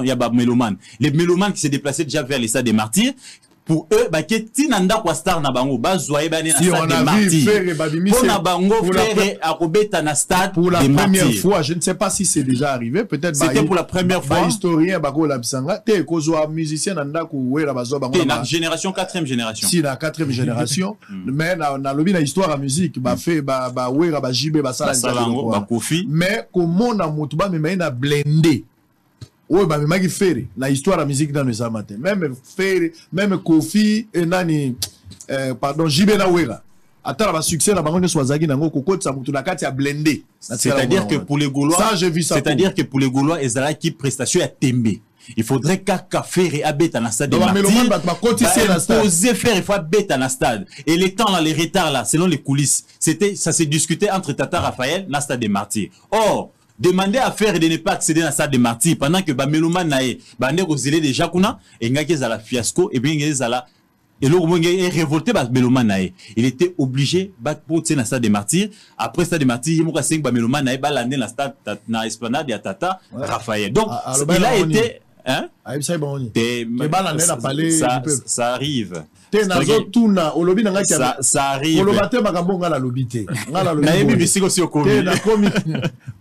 il y a des mélomanes. Les mélomanes qui se déplaçaient déjà vers les stades des martyrs, pour eux, bah, qui tinanda kwa star na bango, bah, zoye ba si on a vu Ferre Babimi, pour na bango, Ferre a robeta na stade pour la première fois, je ne sais pas si c'est déjà arrivé, peut-être. C'était pour la première fois. Historien, bako la bisanga, te kozo musicien nanda ku wera bazo bango. Na génération, 4e génération. Si, la 4e génération, mais na lobi na histoire à musique, bah, fait, bah, wera, bah, jibe, bah, ça, bah, Kofi. Mais, comment na motuba, mais na blendé. Oui, bah, mais qui fait la histoire de la musique dans les amateurs. Même Ferre, même Kofi, et nani, pardon, Jibe na Wera. Attends, le succès, la banque de Swazagi, n'a pas ça, la carte a blendé. C'est-à-dire que pour les Gaulois, ça, j'ai vu ça. C'est-à-dire que pour les Gaulois, ils ont qui prestation à Tembe. Il faudrait qu'à Ferre abête dans la stade de Martyrs. Poser Ferre, il faut abête dans la stade. Et les temps là, les retards là, selon les coulisses, ça s'est discuté entre Tata Raphaël dans la stade de Martyrs. Or, demander à Ferre de ne pas accéder à la salle de martyrs pendant que Bameloman nae bande kozele déjà kuna et ngaki za la fiasco et bien za la et le moment est révolté Bameloman nae il était obligé ba pour la salle de martyrs après salle de martyrs il moka 5 Bameloman nae ba l'année la stade na esplanade ya Tata Raphaël donc il a été hein ça arrive ça arrive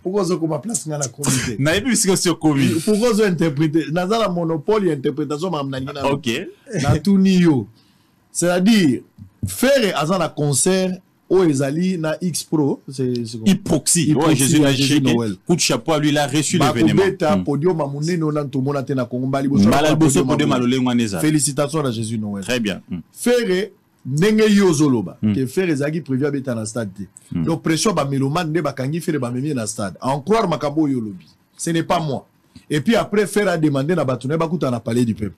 pourquoi on ma place dans la comité na ebi bisiko sur comité pourquoi on interpréter nazala monopole interprétation mamnangina OK na tuniyo c'est-à-dire faire azan la concert au ezali na X Pro c'est Hyproxy ouais Jésus Noël coup de chapeau lui il a reçu l'événement beta podium amuneno na tomona tena kongombali boso podium alolengwa neza félicitations à Jésus Noël très bien faire ndenge yozoloba que faire ezaki prévu abeta na stade donc pression ba mélomane ne bakangi faire ba memi na stade en croire makambo yolobi ce n'est pas moi et puis après faire a demander na batune bakuta na palais du peuple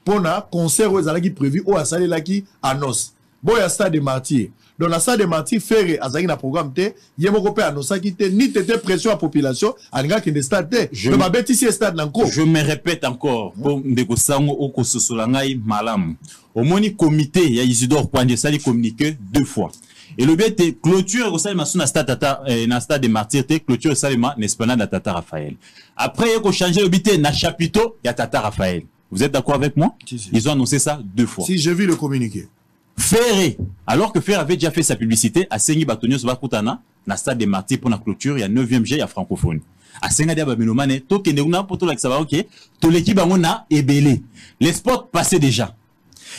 pona concert ezalaki prévu au asali laki annonce boya stade de martyrs dans la salle de martyrs faire azaki na programme te yemoko pe annosaki te ni tete pression à population alinga ke de stade te je ma bêtise stade nanko je me répète encore pour ndeko sango okososola ngai malam au moni comité ya Isidore Kwanje sali communiqué 2 fois et le but est clôture au salima na stade Tata na stade de martyrs te clôture salima n'esplanade de Tata Raphaël après il faut changer le but na chapiteau ya Tata Raphaël vous êtes d'accord avec moi si. Ils ont annoncé ça 2 fois si j'ai vu le communiqué Ferre, alors que Ferre avait déjà fait sa publicité, à Sengi Batonio Sobakutana, na stade des martyrs pour la clôture, il y a 9e G, il y a francophone. À Senga Dia Babilomane, to Kendeuna pour tout l'accès, ok, to l'équipe Bangona est belé. Les spots passaient déjà.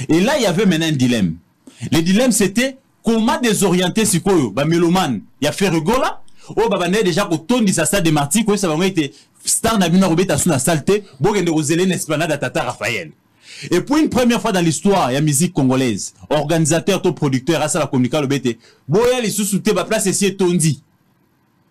Et là, il y avait maintenant un dilemme. Le dilemme, c'était comment désorienter Sikoyo, Babilomane, il y a Ferre Gola, oh, Babane déjà pour ton sa stade des martyrs, quoi, ça va été star Nabina Robeta sous la saleté, Bogende Roselen Esplanade à Tata Raphaël. Et pour une première fois dans l'histoire, il y a musique congolaise. Organisateur, ton producteur, à ça la communication, le BT. Boya, les sous-soutés, ma place ici, Tondi.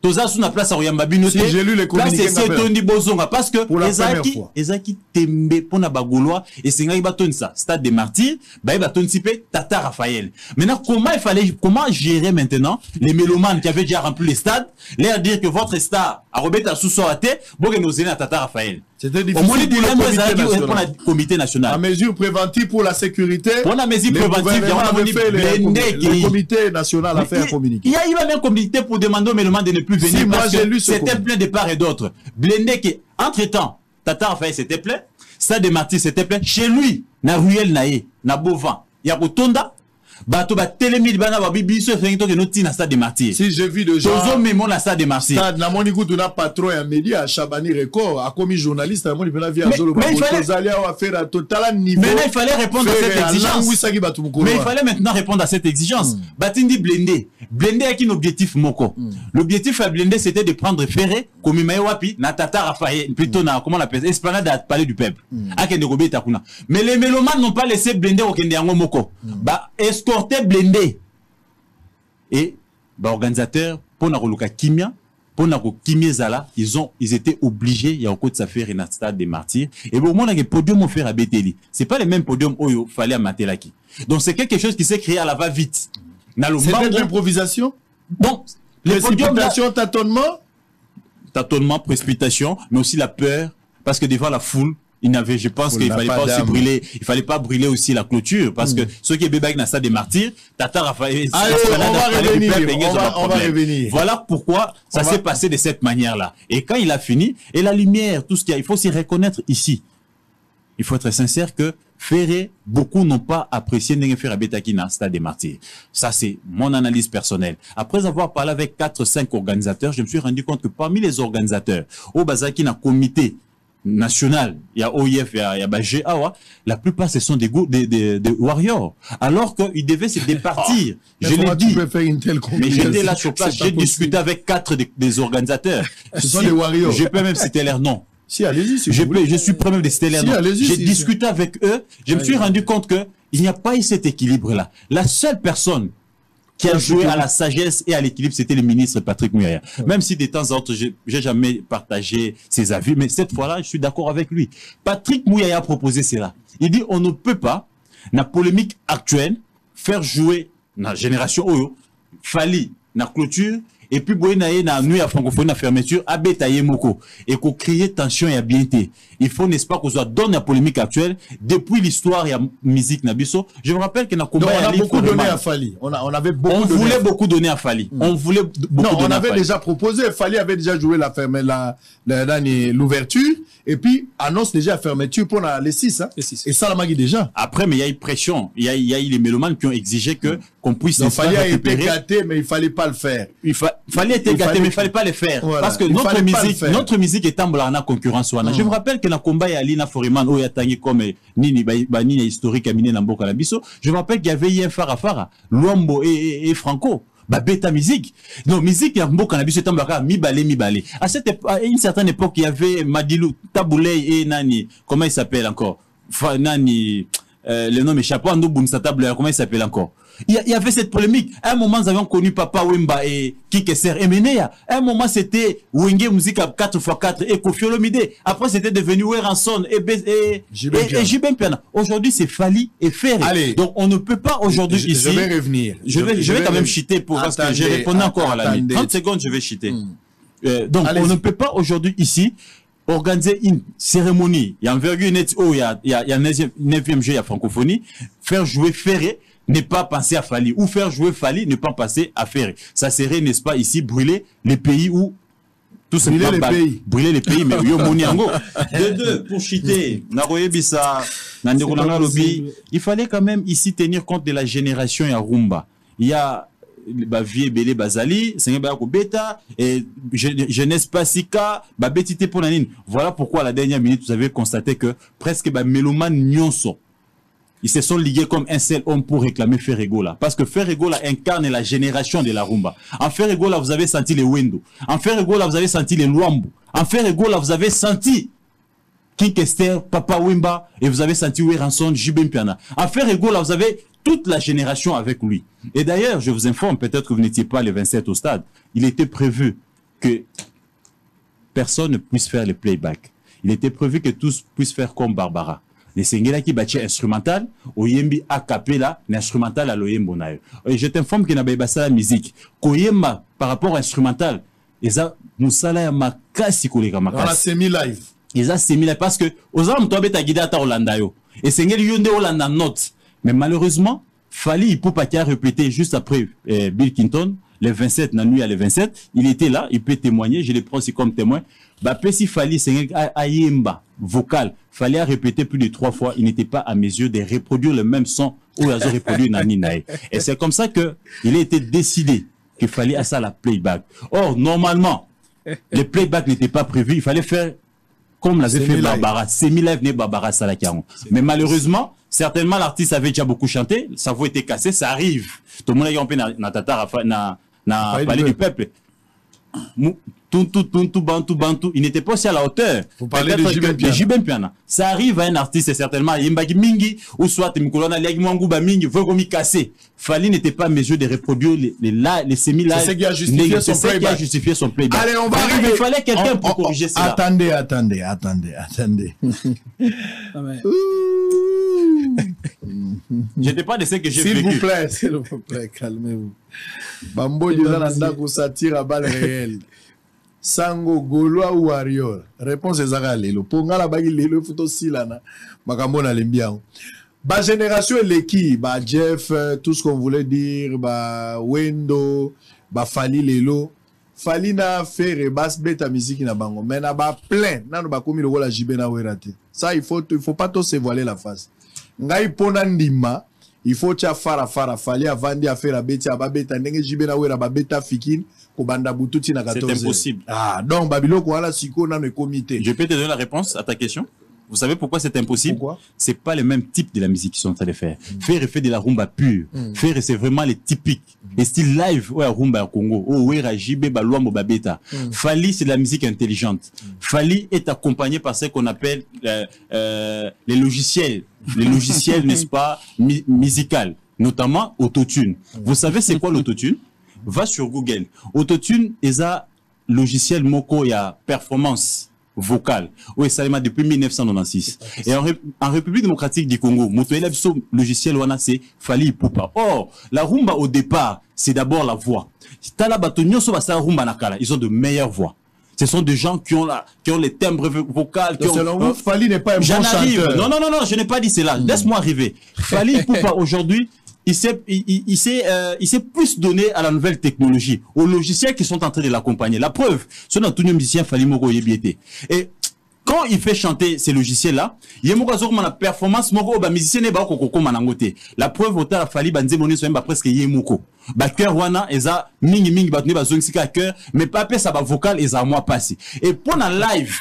Toza sous la place à Royamba Binote. Si j'ai lu les communiqués. Place ici, Tondi Bozonga. Parce que, pour la première fois. Ezaki Tembe, pour na Bagolois, et c'est un bâton ça. Stade des martyrs, bah, bâton typé, Tata Raphaël. Maintenant, comment gérer maintenant les mélomanes qui avaient déjà rempli les stades, leur dire que votre star a remis à sous-sorté, bon, nous à Tata Raphaël. C'était difficile pour le comité national. La mesure préventive pour la sécurité. Pour la mesure préventive, le comité national a fait un communiqué. Il y a eu même un communiqué pour demander au Méloman de ne plus venir parce que c'était plein de part et d'autre. Blendé qui, entre-temps, Tata Raphaël s'était plein, Stade des Martyrs s'était plein. Chez lui, na Ruel Naé, na Bovan, il y a Botonda, bato ba télémide bana ba bibiso fengito ke noti na stade des martyrs. Si j'ai vu de gens tozo memo na stade des martyrs. Stade na moni kutu na patron ya média Chabani Record a commis journaliste na moni pena via zolo ba tozalia wa faire total niveau. Mais il fallait répondre à cette exigence. Mais il fallait maintenant répondre à cette exigence. Batindi blindé. Blindé avec un objectif moko. L'objectif à blindé c'était de prendre Ferre comme Imae Wapi na Tata Raphaël plutôt na comment on l'appelle Esplanade à Palais du Peuple. Akende Robeta kuna. Mais les mélomanes n'ont pas laissé blindé au kende yango moko. Bah escorter blindé et bah organisateur pour na roluka kimia pour na ko kimia ils étaient obligés il y a encore de ça faire na stade des martyrs et bon moi le podium faire à Beteli c'est pas le même podium oyo fallait à Matelaki donc c'est quelque chose qui s'est créé à la va vite na le c'est de l'improvisation bon les podiums tâtonnement précipitation mais aussi la peur parce que devant la foule il n'avait, je pense qu'il fallait pas aussi brûler, il fallait pas brûler aussi la clôture, parce que ceux qui est bébé dans ça des martyrs, Tata Raphaël, on va revenir. Voilà pourquoi ça s'est passé de cette manière-là. Et quand il a fini, et la lumière, tout ce qu'il y a, il faut s'y reconnaître ici. Il faut être sincère que Ferré, beaucoup n'ont pas apprécié Ndenge Ferré Betaki dans Stade des Martyrs. Ça, c'est mon analyse personnelle. Après avoir parlé avec 4-5 organisateurs, je me suis rendu compte que parmi les organisateurs, au Bazaki, dans le comité national, il y a OIF, il y a GAWA, la plupart, ce sont des warriors. Alors qu'ils devaient se départir. Je l'ai dit. Mais j'étais là sur place, j'ai discuté avec 4 des organisateurs. Ce sont des warriors. Je peux même citer leur nom. Si, allez-y, si je suis prêt même de citer leur nom. J'ai discuté avec eux, je me suis rendu compte que il n'y a pas eu cet équilibre-là. La seule personne qui a joué à la sagesse et à l'équilibre, c'était le ministre Patrick Mouyaya. Même si de temps en temps, j'ai jamais partagé ses avis, mais cette fois-là, je suis d'accord avec lui. Patrick Mouyaya a proposé cela. Il dit, on ne peut pas, la polémique actuelle, faire jouer la génération Oyo, Fali, la clôture, et puis boyenaye na nuit à francophonie na fermeture abetaye moko et qu'on crée tension et habileté. Il faut n'est-ce pas qu'on soit dans la polémique actuelle depuis l'histoire et la musique nabiso. Je me rappelle que na combat on a beaucoup donné à Fali. On avait beaucoup on voulait beaucoup donner à Fali. On voulait beaucoup on avait déjà proposé, Fali avait déjà joué l'ouverture et puis annonce déjà la fermeture pour les 6 hein. Et ça la magie déjà. Après mais il y a eu pression, il y a eu les mélomanes qui ont exigé que qu'on puisse Fali a été gâté mais il fallait pas le faire. Fallait être gâté, mais il fallait pas le faire. Voilà. Parce que notre musique est en la concurrence. Je me rappelle que la combat et Alina Foriman, où il y a tangi comme Nini historique à Mine Nambo Kalabiso, je me rappelle qu'il y avait eu un Farafara, Luambo et Franco. Bêta musique. Non, musique, il y a Mbo Kalabiso, mi balé. À une certaine époque, il y avait Madilou, Taboulay et Nani, comment il s'appelle encore? Nani, le nom échappe, Ando Bounsa Taboulay, comment il s'appelle encore? Il y avait cette polémique. À un moment, nous avions connu Papa Wemba et Kikeser et Menea. À un moment, c'était Wenge Musique à 4x4 et Kofi Olomide. Après, c'était devenu Weranson et Jibem Piana. Aujourd'hui, c'est Fali et Ferré. Donc, on ne peut pas aujourd'hui ici. Je vais revenir. Je vais quand même cheater parce que j'ai répondu encore à la limite. 30 secondes, je vais cheater. Donc, on ne peut pas aujourd'hui ici organiser une cérémonie. Il y a envergure net il y a 9e jeu, il y a francophonie. Faire jouer Ferré. Ne pas penser à Fali ou faire jouer Fali, ne pas passer à Ferré. Ça serait, n'est-ce pas, ici, brûler les pays où tout simplement brûler les pays, mais yo moniango. De pour chiter, il fallait quand même ici tenir compte de la génération Yarumba. Il y a Bavier Belé Bazali, Sengebako Beta, et Jeunesse Pasika, Babetite Ponanine. Voilà pourquoi à la dernière minute, vous avez constaté que presque Mélomane Nyonso. Ils se sont ligués comme un seul homme pour réclamer Ferregola. Parce que Ferregola incarne la génération de la rumba. En Ferregola, vous avez senti les Wendo. En Ferregola, vous avez senti les Luambo. En Ferregola, vous avez senti King Kester, Papa Wemba, et vous avez senti Weranson, Jibem Piana. En Ferregola, vous avez toute la génération avec lui. Et d'ailleurs, je vous informe, peut-être que vous n'étiez pas le 27 au stade, il était prévu que personne ne puisse faire le playback. Il était prévu que tous puissent faire comme Barbara. Les Sengela qui bâtit instrumental, Oyembi a cappella, l'instrumental à l'Oyembo nayo. Et je t'informe qu'il n'y a pas la musique. Koyemba, par rapport à l'instrumental, ils ont Moussala ya makasi koleka makasi. On a semi-live. Ils ont semi-live parce que, aux hommes, tu as bêta guidé à ta Hollanda yo. Et Sengeli yonde Hollanda note. Mais malheureusement, Fali Ipupa qui a répété juste après Bill Clinton, le 27, la nuit à le 27, il était là, il peut témoigner, je le prends aussi comme témoin. Bah, si Fali Ayemba, vocal, Fali a répété plus de 3 fois, il n'était pas à mesure de reproduire le même son où il a reproduit Nani Nae. Et c'est comme ça que il a été décidé qu'il fallait à ça la playback. Or, normalement, le playback n'était pas prévu, il fallait faire comme l'avait fait Barbara, semi-live né Barbara Salakiaron. Mais malheureusement, certainement l'artiste avait déjà beaucoup chanté, sa voix était cassée, ça arrive. Tout le monde a eu un peu na parler du peuple. Bantu, il n'était pas aussi à la hauteur. Vous parlez de Jibem Piana. Ça arrive à un artiste, certainement, Yimbagi Mingi, ou soit Mkolona Liagmangouba Mingi, Vogomi Kassé. Fali n'était pas en mesure de reproduire les semi-live. C'est ce qui a justifié son playback. Allez, on va arriver. Il fallait quelqu'un pour corriger ça. Attendez. Je n'étais pas de ce que j'ai vécu. S'il vous plaît, calmez-vous. Bambo, il a un satire à balles réelles. Sango Gaulois ou Warrior. Réponse est lelo. Pour nga la bagi lelo photo silana. Makambo na lembian. Ba génération Leki, ba Jeff, tout ce qu'on voulait dire, ba Wendo, ba Fali lelo. Fali na faire basse beta musique na bango. Mais na ba plein, na no ba komi lokola jibe na werate. Ça il faut pas trop se voiler la face. Ngai pona ndima, il faut tia fara Fali avandi a faire beti a ba beta ndenge jibe na wera ba beta fikine. C'est impossible. Ah, donc Babylone, voilà, siko na le comité. Je peux te donner la réponse à ta question. Vous savez pourquoi c'est impossible? C'est pas le même type de la musique qu'ils sont en train de faire. Faire fait de la rumba pure. Faire c'est vraiment les typiques. Les styles live, ouais, rumba Congo. Oh, ouais, Rajibe, Balouambo, Babeta. Fali, c'est de la musique intelligente. Fali est accompagné par ce qu'on appelle les logiciels. Les logiciels, n'est-ce pas, musical. Notamment autotune. Vous savez c'est quoi l'autotune? Va sur Google. Autotune est un logiciel moko ya performance vocale. Oui, ça est depuis 1996. Et en République démocratique du Congo, motoela biso logiciel wana c'est Fali Ipupa. Or, la rumba au départ, c'est d'abord la voix. Tala batonyo so basa rumba nakala, ils ont de meilleures voix. Ce sont des gens qui ont les timbres vocaux. Selon vous, Fali n'est pas un bon chanteur. Non, je n'ai pas dit cela. Laisse-moi arriver. Fali Ipupa aujourd'hui, il s'est plus donné à la nouvelle technologie, aux logiciels qui sont en train de l'accompagner. La preuve, ce n'est pas tout musicien Fali Moko Yebiete. Et quand il fait chanter ces logiciels-là, il y a la performance moko ba musicien ne ba kokoko manangote. La preuve au ta Fali banze moné so ba presque yemoko. Ba cœur wana eza mingi ba tuni ba zongisika cœur, mais pas ça ba vocal eza moi passé. Et pour la live,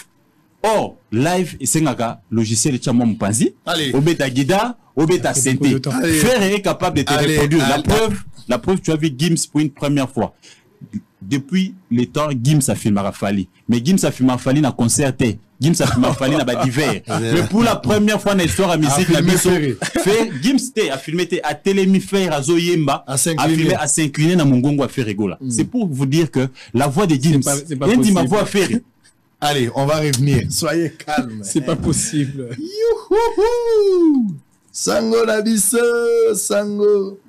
oh, live c'est ngaka logiciel tchamo mpanzi, obeta guida, obeta synthé. Faire est capable de te reproduire. La preuve tu as vu Gims pour une première fois. Depuis le temps, Gims a filmé Fali. Mais Gims a filmé Fali na concerté. Gims a filmé Fali na ba divers. Mais pour la première fois dans l'histoire de la musique, la musique, Gims a filmé à télémifère, à Zoyemba, a filmé à s'incliner dans Mongongo à faire rigola. C'est pour vous dire que la voix de Gims, il dit ma voix à faire. Allez, on va revenir. Soyez calme. C'est pas possible. Youhouhou! Sango la bisse, Sango.